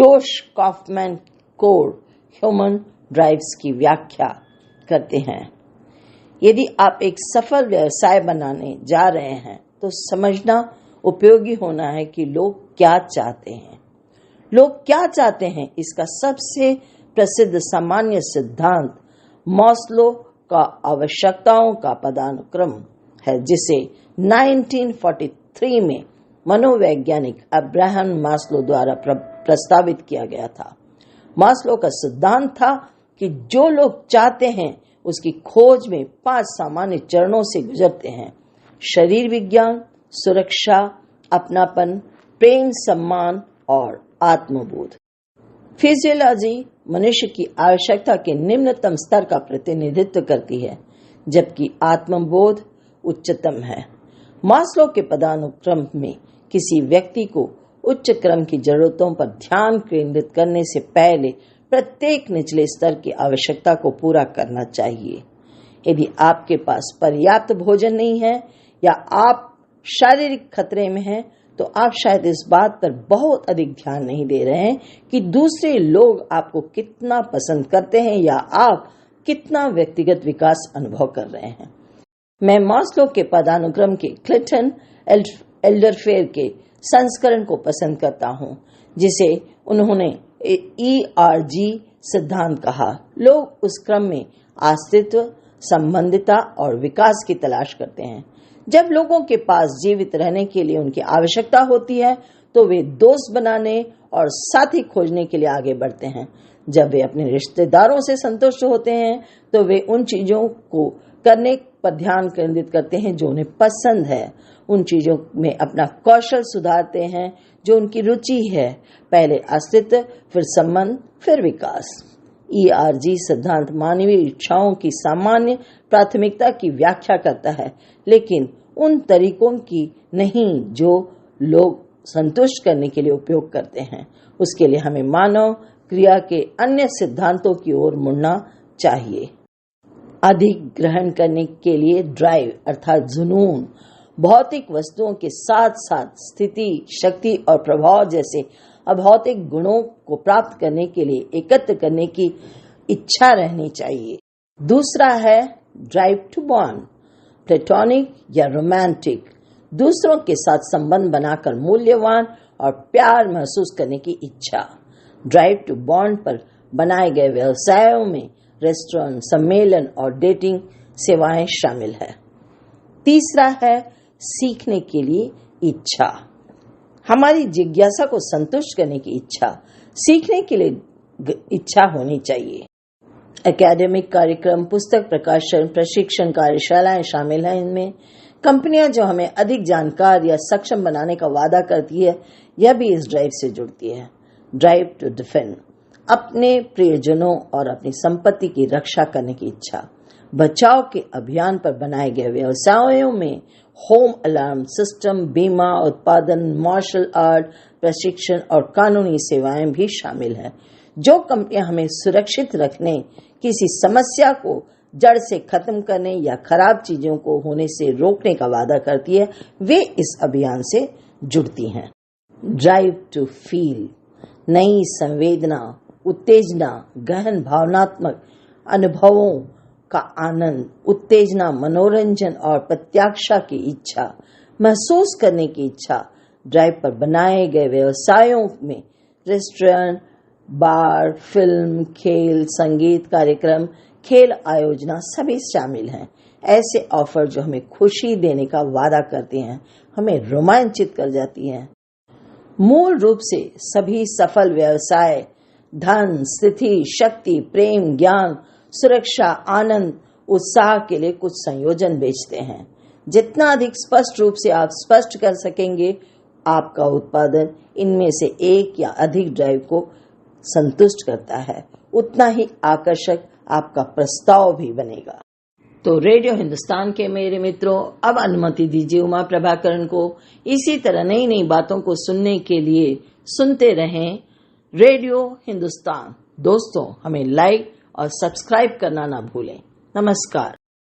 जोश Kauffman core human drives की व्याख्या करते हैं। यदि आप एक सफल व्यवसाय बनाने जा रहे हैं तो समझना उपयोगी होना है कि लोग क्या चाहते हैं। लोग क्या चाहते हैं, इसका सबसे प्रसिद्ध सामान्य सिद्धांत मास्लो का आवश्यकताओं का पदानुक्रम है, जिसे 1943 में मनोवैज्ञानिक अब्राहम मास्लो द्वारा प्रस्तावित किया गया था। मास्लो का सिद्धांत था कि जो लोग चाहते हैं उसकी खोज में 5 सामान्य चरणों से गुजरते हैं: शरीर विज्ञान, सुरक्षा, अपनापन, प्रेम, सम्मान और आत्मबोध। फिजियोलॉजी मनुष्य की आवश्यकता के निम्नतम स्तर का प्रतिनिधित्व करती है, जबकि आत्मबोध उच्चतम है। मास्लो के पदानुक्रम में किसी व्यक्ति को उच्च क्रम की जरूरतों पर ध्यान केंद्रित करने से पहले प्रत्येक निचले स्तर की आवश्यकता को पूरा करना चाहिए। यदि आपके पास पर्याप्त भोजन नहीं है या आप शारीरिक खतरे में हैं, तो आप शायद इस बात पर बहुत अधिक ध्यान नहीं दे रहे हैं कि दूसरे लोग आपको कितना पसंद करते हैं या आप कितना व्यक्तिगत विकास अनुभव कर रहे हैं। मैं मास्लो के पदानुक्रम के क्लिंटन एल्डरफेयर के संस्करण को पसंद करता हूं, जिसे उन्होंने ERG सिद्धांत कहा। लोग उस क्रम में अस्तित्व, संबंधिता और विकास की तलाश करते हैं। जब लोगों के पास जीवित रहने के लिए उनकी आवश्यकता होती है तो वे दोस्त बनाने और साथी खोजने के लिए आगे बढ़ते हैं। जब वे अपने रिश्तेदारों से संतुष्ट होते हैं तो वे उन चीजों को करने पर ध्यान केंद्रित करते हैं जो उन्हें पसंद है। उन चीजों में अपना कौशल सुधारते हैं जो उनकी रुचि है। पहले अस्तित्व, फिर संबंध, फिर विकास। ERG सिद्धांत मानवीय इच्छाओं की सामान्य प्राथमिकता की व्याख्या करता है, लेकिन उन तरीकों की नहीं जो लोग संतुष्ट करने के लिए उपयोग करते हैं। उसके लिए हमें मानव क्रिया के अन्य सिद्धांतों की ओर मुड़ना चाहिए। अधिक ग्रहण करने के लिए ड्राइव अर्थात जुनून, भौतिक वस्तुओं के साथ साथ स्थिति, शक्ति और प्रभाव जैसे अभौतिक गुणों को प्राप्त करने के लिए एकत्र करने की इच्छा रहनी चाहिए। दूसरा है ड्राइव टू बॉन्ड, प्लेटोनिक या रोमांटिक, दूसरों के साथ संबंध बनाकर मूल्यवान और प्यार महसूस करने की इच्छा। ड्राइव टू बॉन्ड पर बनाए गए व्यवसायों में रेस्टोरेंट, सम्मेलन और डेटिंग सेवाएं शामिल है। तीसरा है सीखने के लिए इच्छा, हमारी जिज्ञासा को संतुष्ट करने की इच्छा। सीखने के लिए इच्छा होनी चाहिए। एकेडमिक कार्यक्रम, पुस्तक प्रकाशन, प्रशिक्षण कार्यशालाएं शामिल हैं। इनमें कंपनियां जो हमें अधिक जानकार या सक्षम बनाने का वादा करती है, यह भी इस ड्राइव से जुड़ती है। ड्राइव टू डिफेंड, अपने प्रियजनों और अपनी संपत्ति की रक्षा करने की इच्छा। बचाव के अभियान पर बनाए गए व्यवसायों में होम अलार्म सिस्टम, बीमा उत्पादन, मार्शल आर्ट प्रशिक्षण और कानूनी सेवाएं भी शामिल हैं। जो कंपनियां हमें सुरक्षित रखने, किसी समस्या को जड़ से खत्म करने या खराब चीजों को होने से रोकने का वादा करती है, वे इस अभियान से जुड़ती हैं। ड्राइव टू फील, नई संवेदना, उत्तेजना, गहन भावनात्मक अनुभवों का आनंद, उत्तेजना, मनोरंजन और प्रत्याशा की इच्छा, महसूस करने की इच्छा। ड्राइव पर बनाए गए व्यवसायों में रेस्टोरेंट, बार, फिल्म, खेल, संगीत कार्यक्रम, खेल आयोजना सभी शामिल हैं। ऐसे ऑफर जो हमें खुशी देने का वादा करते हैं, हमें रोमांचित कर जाती हैं। मूल रूप से सभी सफल व्यवसाय धन, स्थिति, शक्ति, प्रेम, ज्ञान, सुरक्षा, आनंद, उत्साह के लिए कुछ संयोजन बेचते हैं। जितना अधिक स्पष्ट रूप से आप स्पष्ट कर सकेंगे आपका उत्पादन इनमें से एक या अधिक ड्राइव को संतुष्ट करता है, उतना ही आकर्षक आपका प्रस्ताव भी बनेगा। तो रेडियो हिंदुस्तान के मेरे मित्रों, अब अनुमति दीजिए उमा प्रभाकरण को इसी तरह नई नई बातों को सुनने के लिए सुनते रहें रेडियो हिंदुस्तान। दोस्तों, हमें लाइक और सब्सक्राइब करना ना भूलें। नमस्कार।